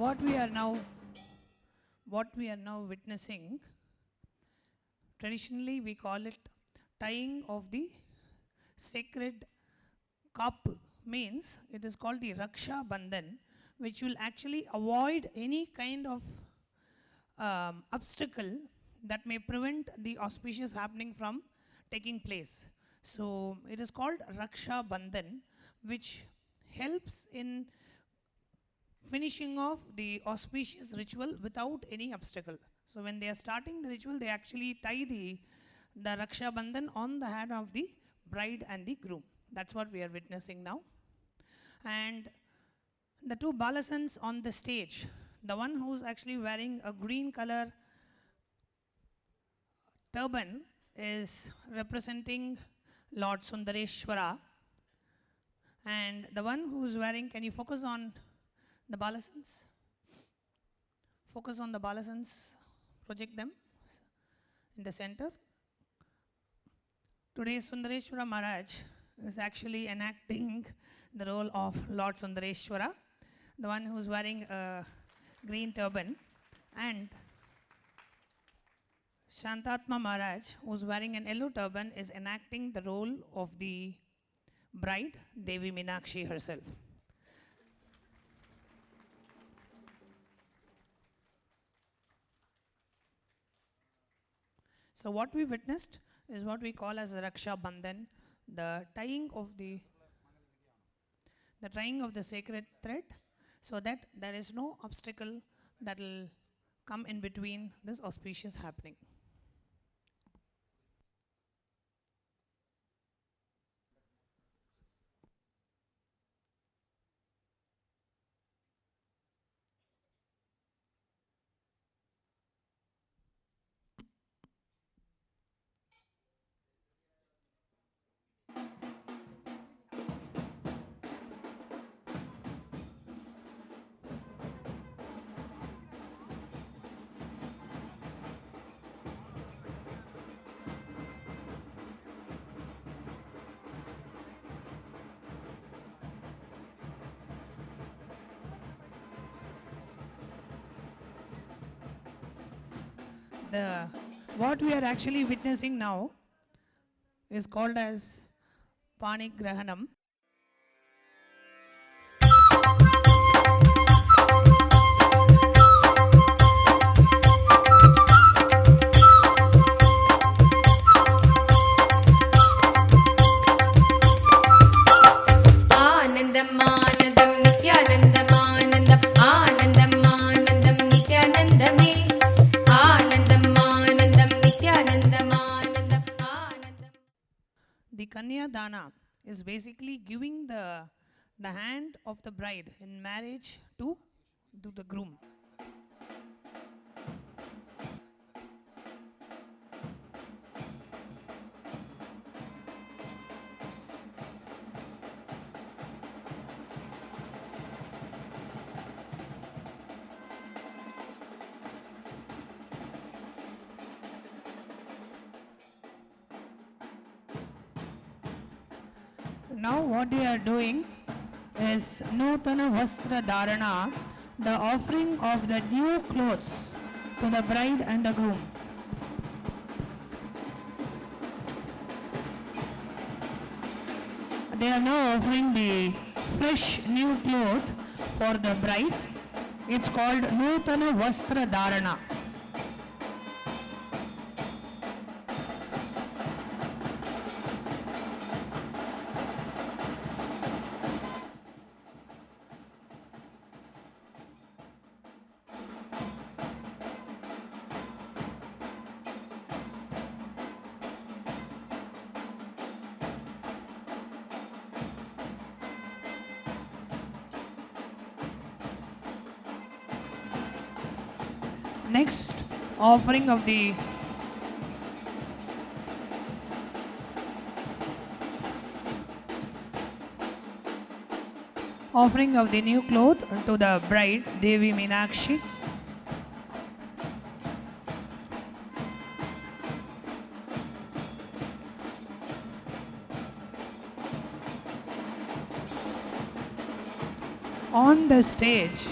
what we are now witnessing, traditionally we call it tying of the sacred cup, means it is called the Raksha Bandhan, which will actually avoid any kind of obstacle that may prevent the auspicious happening from taking place. So it is called Raksha Bandhan, which helps in finishing off the auspicious ritual without any obstacle. So when they are starting the ritual, they actually tie the Raksha Bandhan on the hand of the bride and the groom. That's what we are witnessing now. And the two balasans on the stage, the one who's actually wearing a green color turban is representing Lord Sundareshwara, and the one who's wearing, can you focus on the balasans? Focus on the balasans, project them in the center. Today Sundareshwara Maharaj is actually enacting the role of Lord Sundareshwara, the one who's wearing a green turban, and Shantatma Maharaj, who's wearing an yellow turban, is enacting the role of the bride, Devi Meenakshi herself. So what we witnessed is what we call as the Raksha Bandhan, the tying of the sacred thread, so that there is no obstacle that will come in between this auspicious happening. What we are actually witnessing now is called as Panigrahanam. The Kanya Dana is basically giving the hand of the bride in marriage to the groom. Now what they are doing is Nutana Vastra Dharana, the offering of the new clothes to the bride and the groom. They are now offering the fresh new cloth for the bride. It's called Nutana Vastra Dharana. Next, offering of the new cloth to the bride, Devi Meenakshi. On the stage,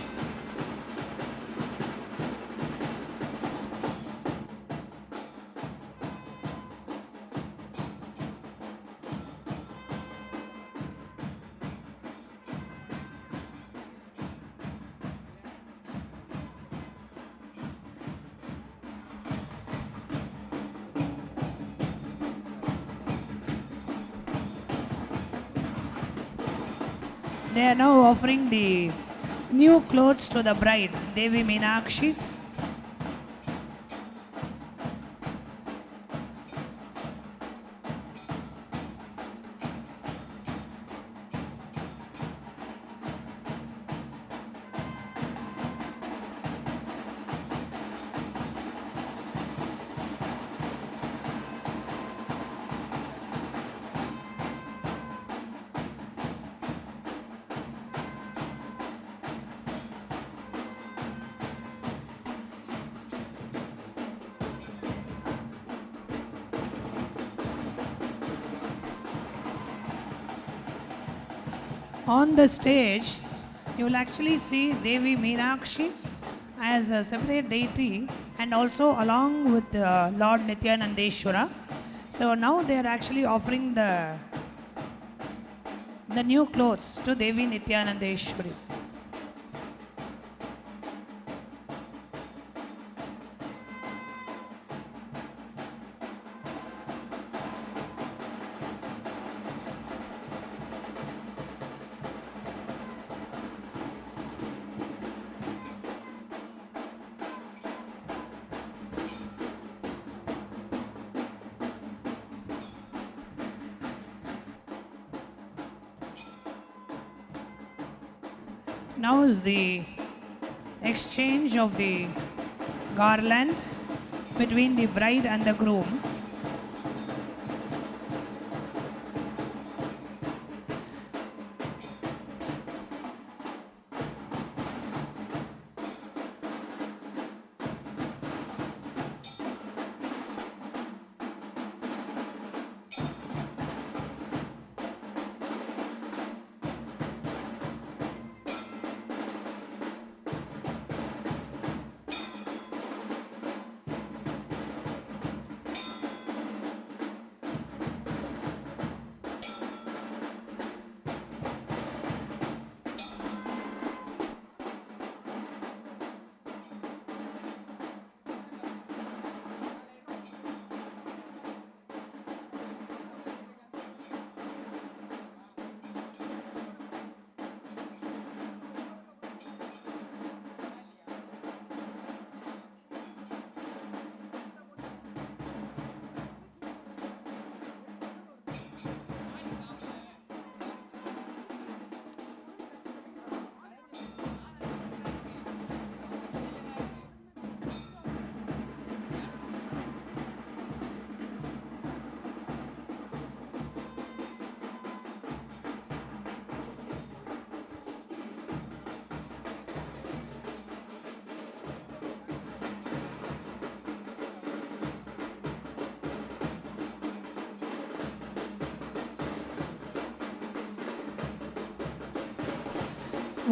They are now offering the new clothes to the bride, Devi Meenakshi. On the stage, you will actually see Devi Meenakshi as a separate deity and also along with Lord Nityanandeshwara. So now they are actually offering the new clothes to Devi Nityanandeshwari. Now is the exchange of the garlands between the bride and the groom.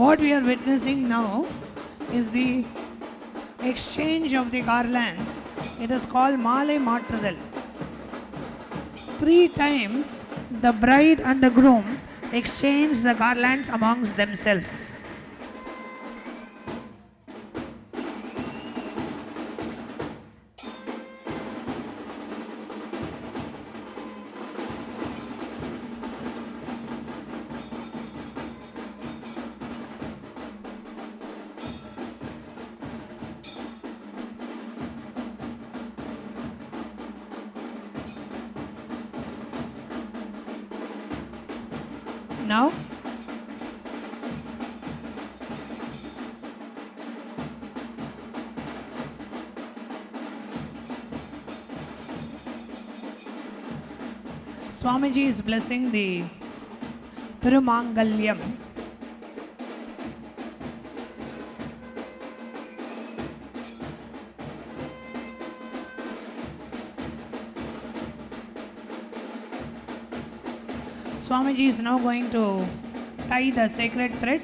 What we are witnessing now is the exchange of the garlands. It is called Male Matrudal. 3 times the bride and the groom exchange the garlands amongst themselves. Now, Swamiji is blessing the Thirumangalyam. Swamiji is now going to tie the sacred thread.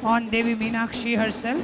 On Devi Meenakshi herself.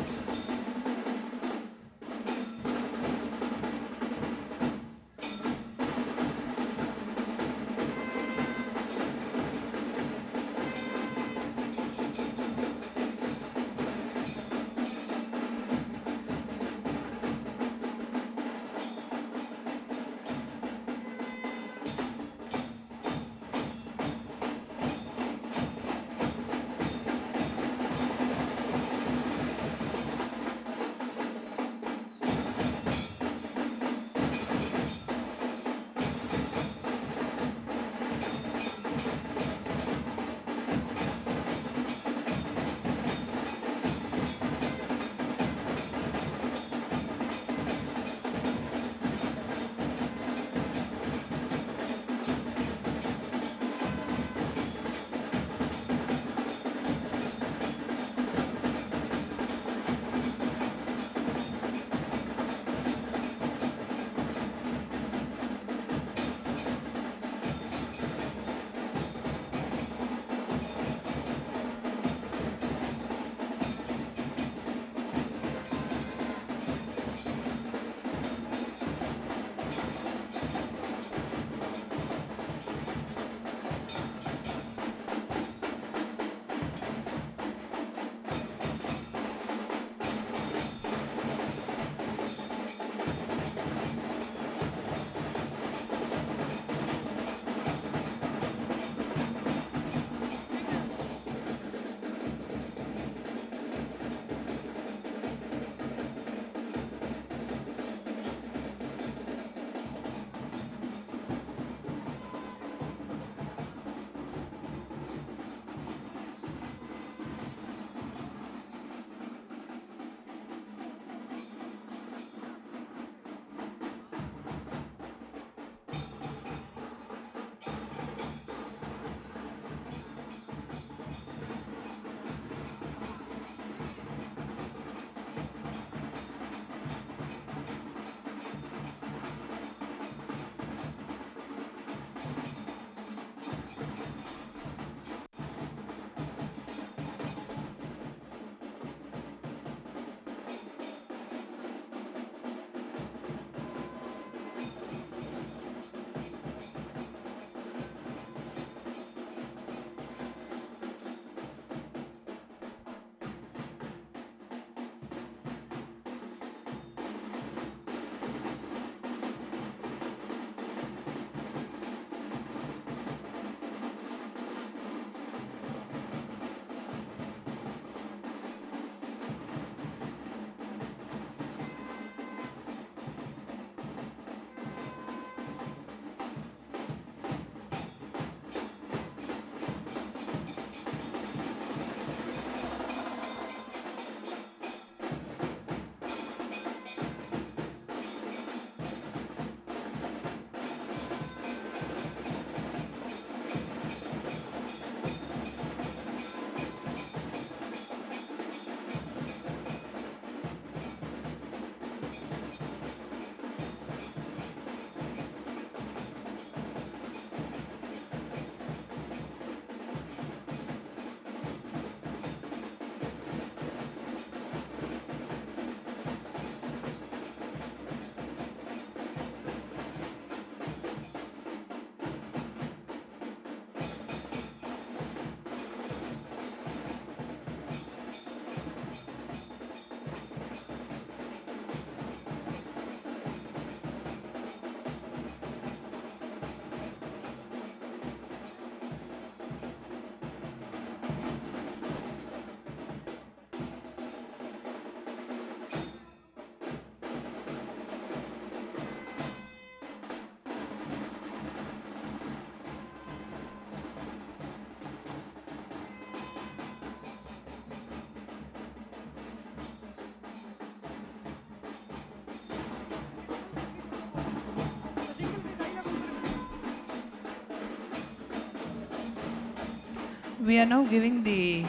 We are now giving the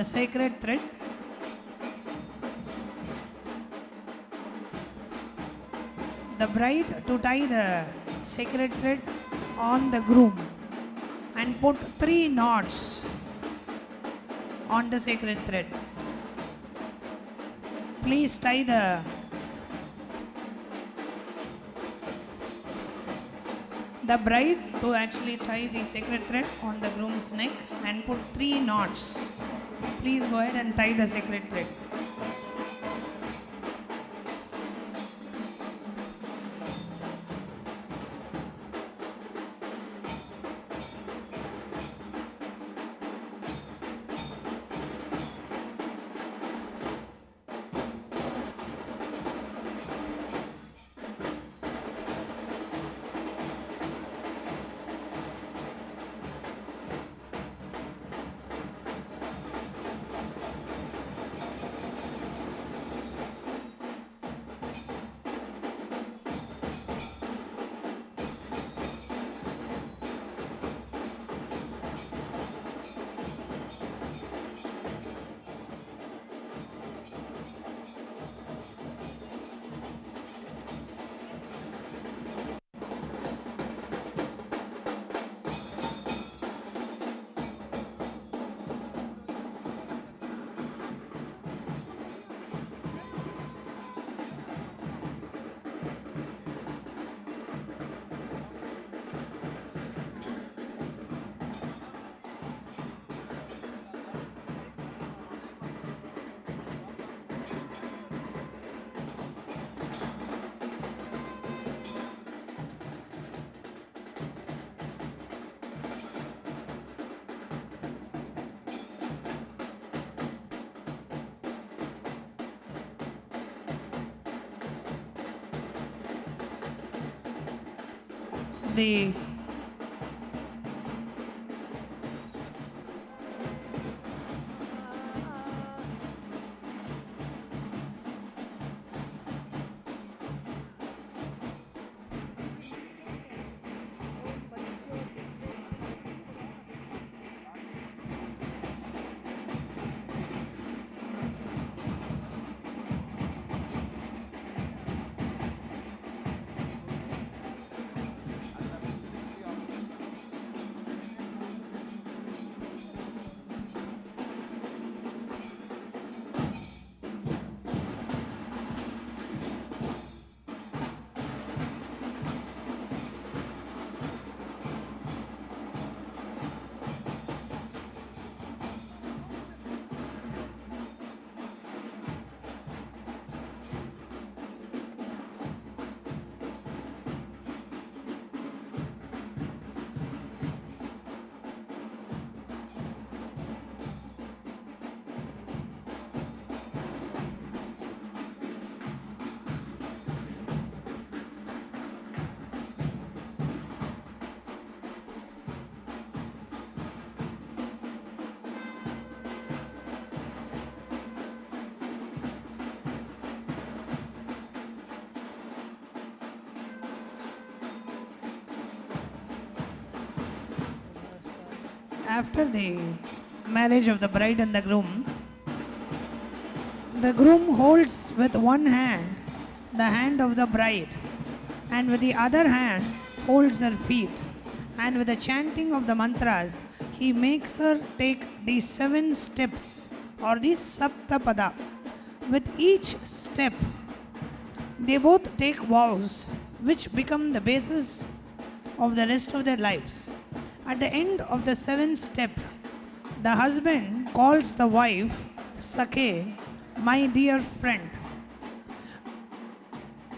sacred thread. The bride to tie the sacred thread on the groom and put 3 knots on the sacred thread. Please tie the bride to actually tie the sacred thread on the groom's neck and put 3 knots. Please go ahead and tie the sacred thread. The after the marriage of the bride and the groom holds with one hand the hand of the bride and with the other hand holds her feet, and with the chanting of the mantras he makes her take the 7 steps or the Saptapada. With each step they both take vows which become the basis of the rest of their lives. At the end of the 7th step, the husband calls the wife Sakhe, my dear friend.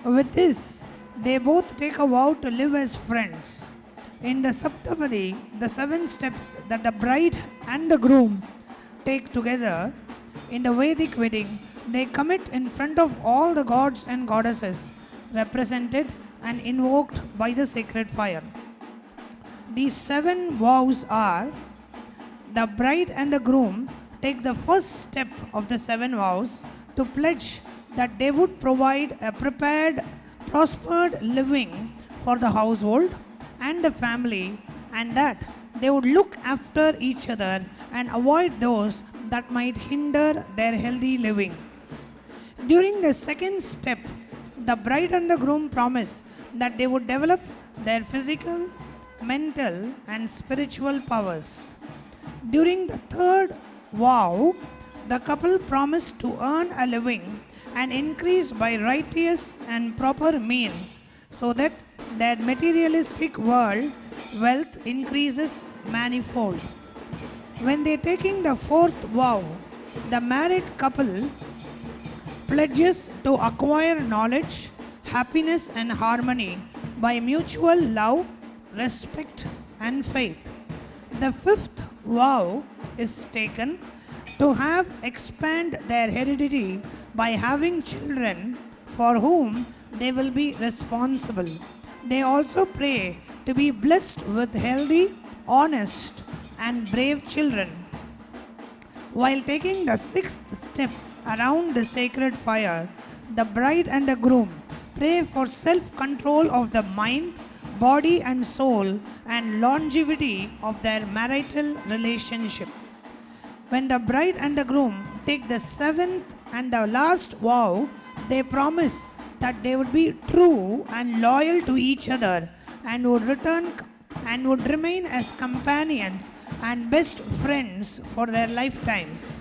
With this, they both take a vow to live as friends. In the Saptapadi, the 7 steps that the bride and the groom take together in the Vedic wedding, they commit in front of all the gods and goddesses represented and invoked by the sacred fire. These 7 vows are: the bride and the groom take the first step of the 7 vows to pledge that they would provide a prepared, prospered living for the household and the family, and that they would look after each other and avoid those that might hinder their healthy living. During the second step, the bride and the groom promise that they would develop their physical, mental, and spiritual powers. During the third vow, the couple promised to earn a living and increase by righteous and proper means so that their materialistic world wealth increases manifold. When they taking the fourth vow, the married couple pledges to acquire knowledge, happiness, and harmony by mutual love, respect, and faith. The fifth vow is taken to have expand their heredity by having children for whom they will be responsible. They also pray to be blessed with healthy, honest, and brave children. While taking the sixth step around the sacred fire, the bride and the groom pray for self control of the mind, body, and soul and longevity of their marital relationship. When the bride and the groom take the seventh and the last vow, they promise that they would be true and loyal to each other and would remain as companions and best friends for their lifetimes.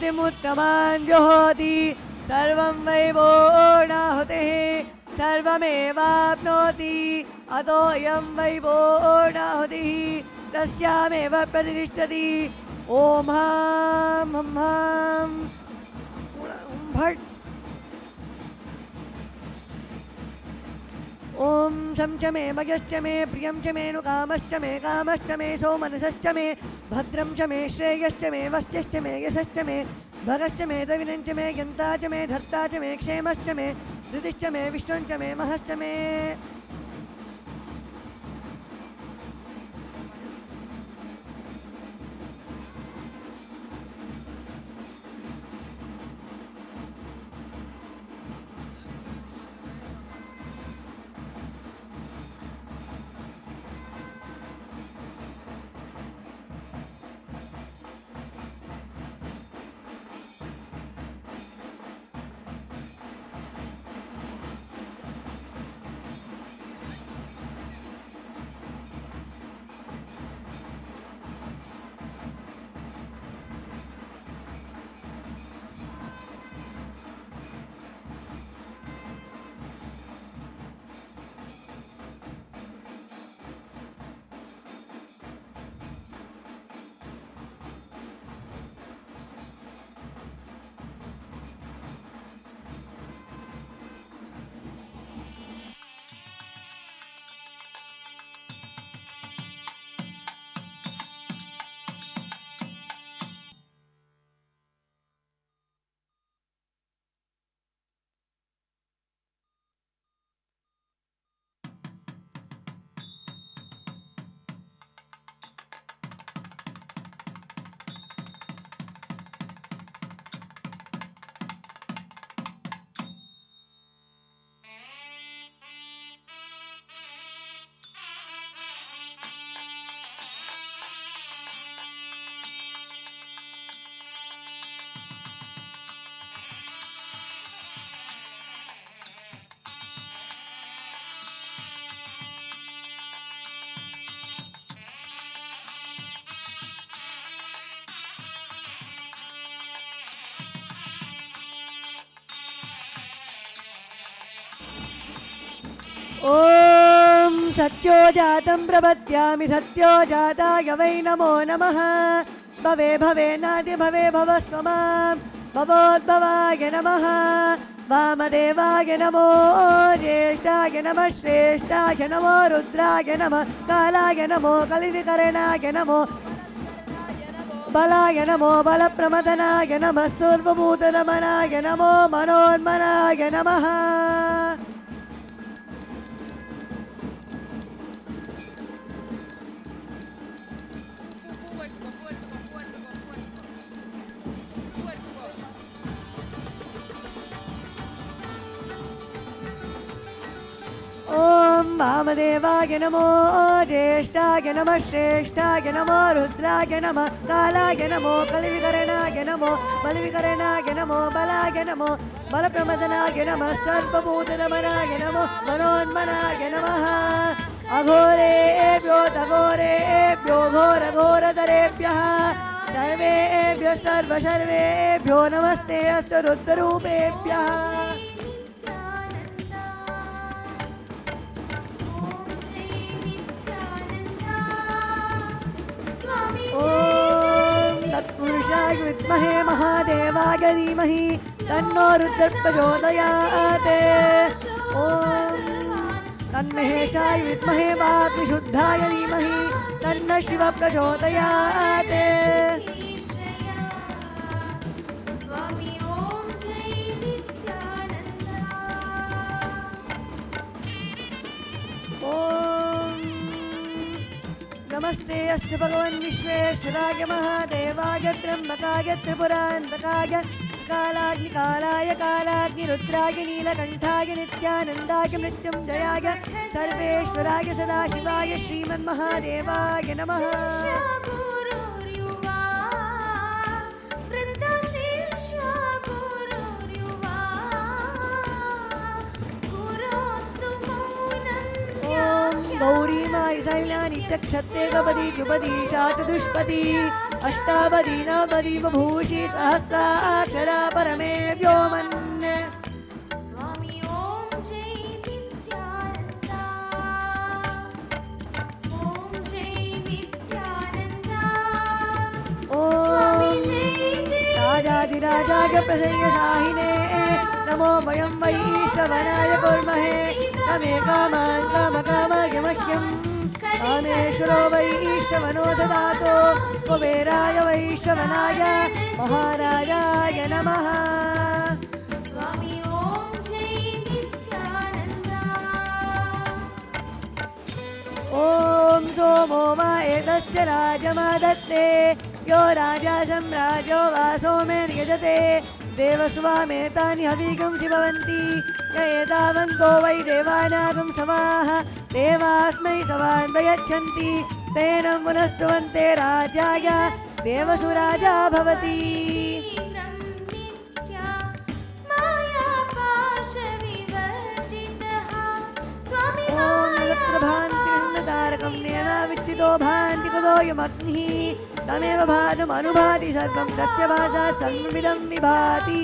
आहुतिमुत्तमान् जुहोति सर्वं वै पूर्णाहुतिः सर्वमेवाप्नोति अतोऽयं वै पूर्णाहुतिः तस्यामेव प्रतिष्ठति ॐ हां हं हां भट् ॐ शं च मे मयश्च मे प्रियं च मे नुकामश्च मे कामश्च मे सोमनसश्च मे भद्रं च मे श्रेयश्च मे वस्यश्च मे यशश्च मे भगश्च मे दविनं च मे यन्ता च मे धर्ता च मे क्षेमश्च मे धृतिश्च मे विश्वं च मे महश्च मे ॐ सत्यो जातं प्रपद्यामि सत्यो जाताय वै नमो नमः भवे भवेनादि भवे भवस्व मां भवोद्भवाय नमः वामदेवाय नमो ज्येष्ठाय नमः श्रेष्ठाय नमो रुद्राय नमः कालाय नमो कलिविकरणाय नमो बलाय नमो बलप्रमदनाय नमः सर्वभूतनमनाय नमो मनोन्मनाय नमः ॐ वामदेवाय नमो ज्येष्ठाय नमः श्रेष्ठाय नमो रुद्राय नमः कालाय नमो कलिविकरणाय नमो बलविकरणाय नमो बलाय नमो बलप्रमदनाय नमः सर्वभूतनमनाय नमो मनोन्मनाय नमः अघोरेभ्यो तघोरेभ्यो घोरघोरतरेभ्यः सर्वेभ्यो सर्वेभ्यो नमस्ते अस्तु रुद्ररूपेभ्यः ॐ तत्पुरुषाय विद्महे महादेवाय धीमहि तन्नो रुद्रः प्रचोदयात् ॐ तन्महेशाय विद्महे वाग्विशुद्धाय धीमहि तन्नः शिवः प्रचोदयात् स्वामी ॐ जय नित्यानन्दा ॐ नमस्ते अस्तु भगवन् विश्वेश्वराय महादेवाय त्र्यम्बकाय त्रिपुरान्तकाय कालाग्निकालाय कालाग्निरुद्राय नीलकण्ठाय नित्यानन्दाय मृत्युञ्जयाय सर्वेश्वराय सदाशिवाय श्रीमन्महादेवाय नमः गुरुर्युवा वृन्दशीर्षा गुरुर्युवा गुरोस्तु मौनं ॐ गौरी मायि शैल्या नित्यक्षत्ते गपदी द्रुपदी शातदुष्पदी अष्टावधी नवपदी बभूषि सहस्राक्षरा परमे व्योमन् स्वामी ॐ जय नित्यानन्दा ॐ जय नित्यानन्दा स्वामी ॐ जय जय राजाधिराजाय प्रसंयसाहिने नमो वयं वै ईश्वराय कुर्महे तमे कामान् कामकामाय मह्यं कामेश्वरो वै ईश्वरो ददातु कुबेराय वैश्वनाय महाराजाय नमः स्वामी ॐ जय नित्यानन्दा ॐ सोमो मा एतस्य राजमादत्ते यो राजा सम्राजो वा सोमेन यजते देवस्वामेतानि हवीगंसि भवन्ति य एतावन्तो वै देवानागं समाः देवास्मै सवान् प्रयच्छन्ति तेन पुनस्तुवन्ते राजाय देवसुराजा भवति नित्या मायापाशविवर्जितः स्वामी ॐ यत्र भान्तिरन्नतारकं नेमाविच्चितो भान्ति कुतोऽयमग्निः तमेव भातमनुभाति सर्वं तस्य भाषा सर्वमिदं विभाति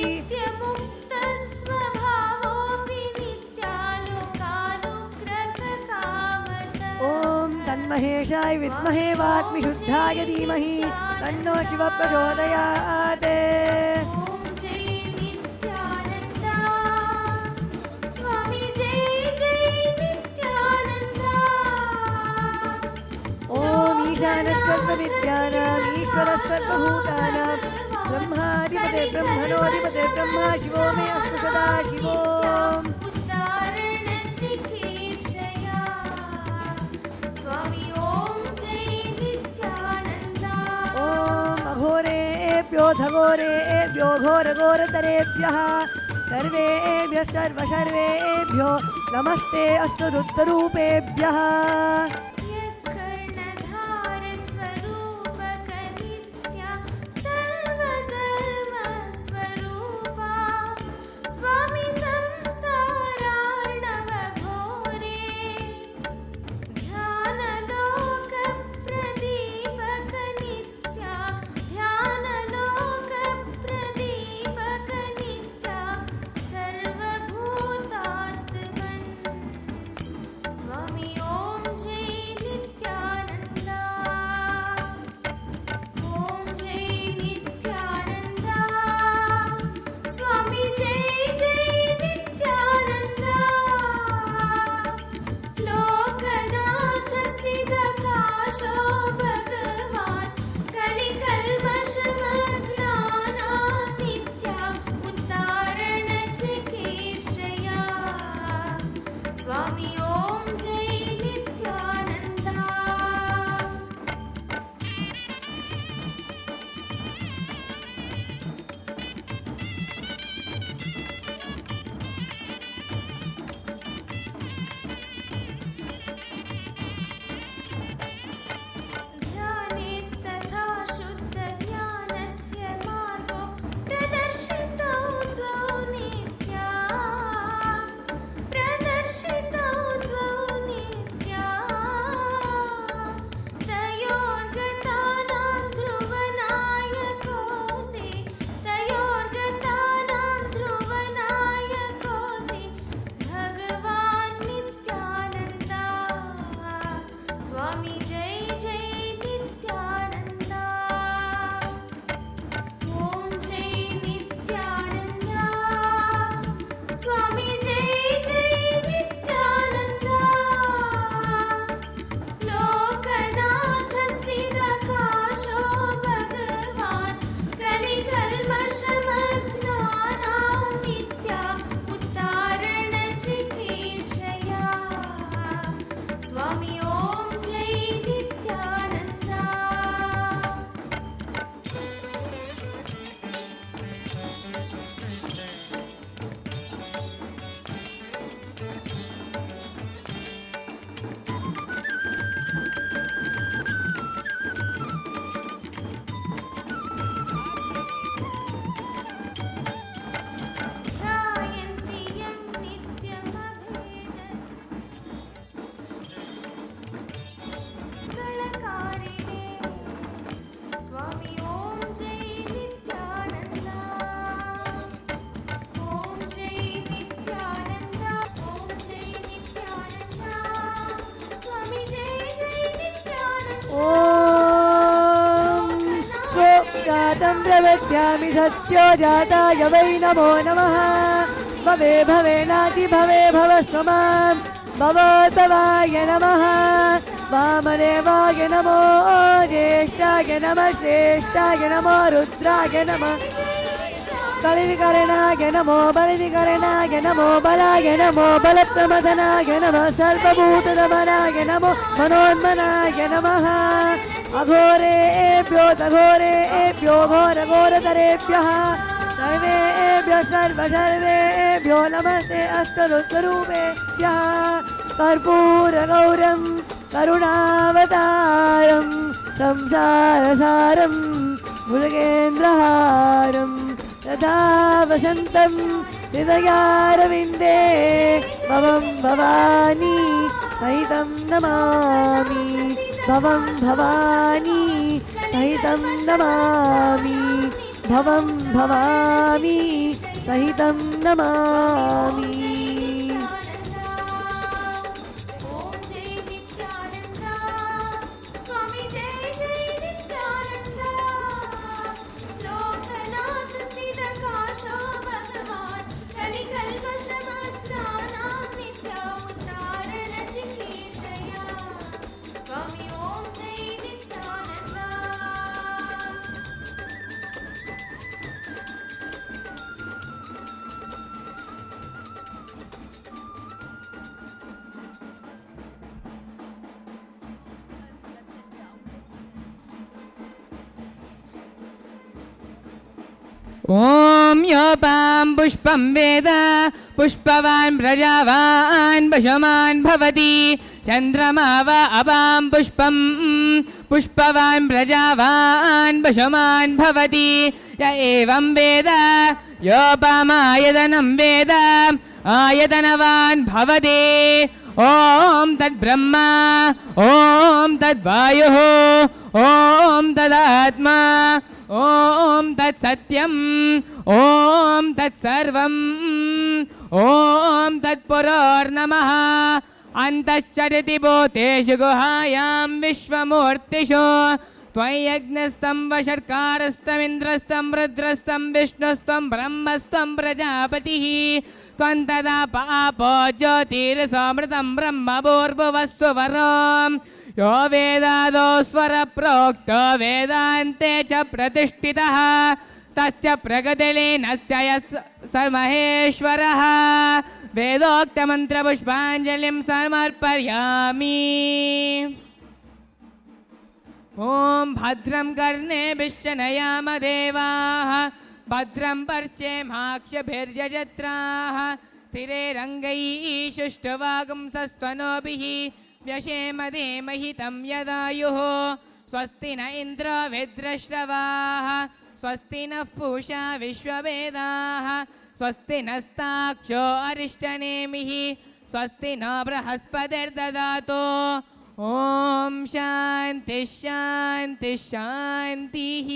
नित्यमुक्तस्वभावोऽपि नित्यालोकानुग्रहकामतः ॐ तन्महेशाय विद्महे वाग्मिशुद्धाय धीमहि तन्नो शिव प्रचोदयात् ॐ जय नित्यानन्दा स्वामी जय जय नित्यानन्दा ॐ ईशानस्सर्वविद्यानाम् ईश्वरस्सर्वभूतानां ब्रह्माधिपते ब्रह्मणोऽधिपते ब्रह्मा शिवो मे अस्तु सदा शिवो उद्धारणचिकीर्षया स्वामी ॐ जय नित्यानन्दा ॐ अघोरेभ्यो धघोरेभ्यो घोरघोरतरेभ्यः सर्वेभ्यः सर्वसर्वेभ्यो नमस्ते अस्तु रुद्ररूपेभ्यः यत्कर्णधारस्वरूपकनित्या सर्वधर्मस्वरूपा स्वामी संसारार्णवघोरे ध्यानलोकप्रदीपकनित्या ध्यानलोकप्रदीपकनित्या सर्वभूतात्मन् स्वामी ॐ जय प्रवक्ष्यामि सत्यो जाताय वै नमो नमः भवे भवेनाति भवे भवस्व मां भवोद्भवाय नमः वामदेवाय नमो ज्येष्ठाय नमः श्रेष्ठाय नमो रुद्राय नमः बलिविकरणाय नमो बलिविकरणाय नमो बलाय नमो बलप्रमदनाय नमः सर्वभूतदमनाय नमो मनोन्मनाय नमः अघोरेभ्यो तघोरेभ्यो घोरघोरतरेभ्यः सर्वेभ्यः सर्वेभ्यो नमस्ते अष्टरुद्ररूपेभ्यः कर्पूरगौरं करुणावतारं संसारसारं मुलगेन्द्रहारं तथा वसन्तं हृदयारविन्दे भवं भवानी सहितं नमामि भवं भवानी सहितं नमामि भवं भवामी सहितं नमामि ओम जय नित्यानंद स्वामी जय जय नित्यानंद लोकनाथ स्थित काशो भगवान कलिकल्पशमत्राणां नित्या उद्धारण चिकीर्षया स्वामी ओम जय नित्यानंद ॐ योपां पुष्पं वेद पुष्पवान् प्रजावान् वशमान् भवति चन्द्रमा वा अपां पुष्पं पुष्पवान् प्रजावान् वशमान् भवति य एवं वेद योपामायतनं वेद आयतनवान् भवति ॐ तद्ब्रह्मा ॐ तद्वायुः ॐ तदात्मा ॐ तत्सत्यम् ॐ तत्सर्वम् ॐ तत्पुरोर्नमः अन्तश्चरति भूतेषु गुहायां विश्वमूर्तिषु त्वय्यग्नस्तं वशर्कारस्तमिन्द्रस्तं रुद्रस्तं विष्णुस्तं ब्रह्मस्तं प्रजापतिः त्वं तदा पापो ज्योतिरसमृतं ब्रह्म भूर्भुवस्सु वरम् यो वेदादो स्वरप्रोक्तो वेदान्ते च प्रतिष्ठितः तस्य प्रगतिलीनस्य यः स महेश्वरः वेदोक्तमन्त्रपुष्पाञ्जलिं समर्पयामि ॐ भद्रं कर्णेभिश्च नयामदेवाः भद्रं पर्श्येमाक्षभिर्यजत्राः स्थिरैरङ्गैः व्यशेमदेमहि तं यदायुः स्वस्ति न इन्द्रो विद्रश्रवाः स्वस्ति नः पूषा विश्ववेदाः स्वस्ति नस्ताक्षो अरिष्टनेमिः स्वस्ति न बृहस्पतिर्ददातु ॐ शान्तिः शान्तिः शान्तिः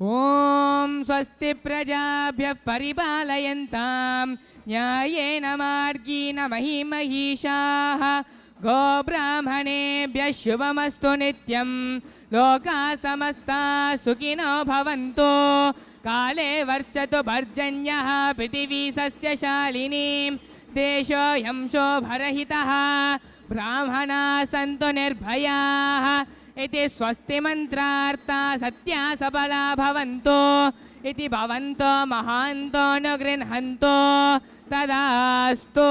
ॐ स्वस्ति प्रजाभ्यः परिपालयन्तां न्यायेन मार्गेण महीमहीषाः गोब्राह्मणेभ्यः शुभमस्तु नित्यं लोकाः समस्ताः सुखिनो भवन्तु काले वर्षतु पर्जन्यः पृथिवी सस्यशालिनी देशोऽयं शोभरहितः ब्राह्मणाः सन्तु निर्भयाः इति स्वस्ति मन्त्रार्था सत्या सबला भवन्तु इति भवन्तो महान्तो न गृह्णन्तु तदास्तु।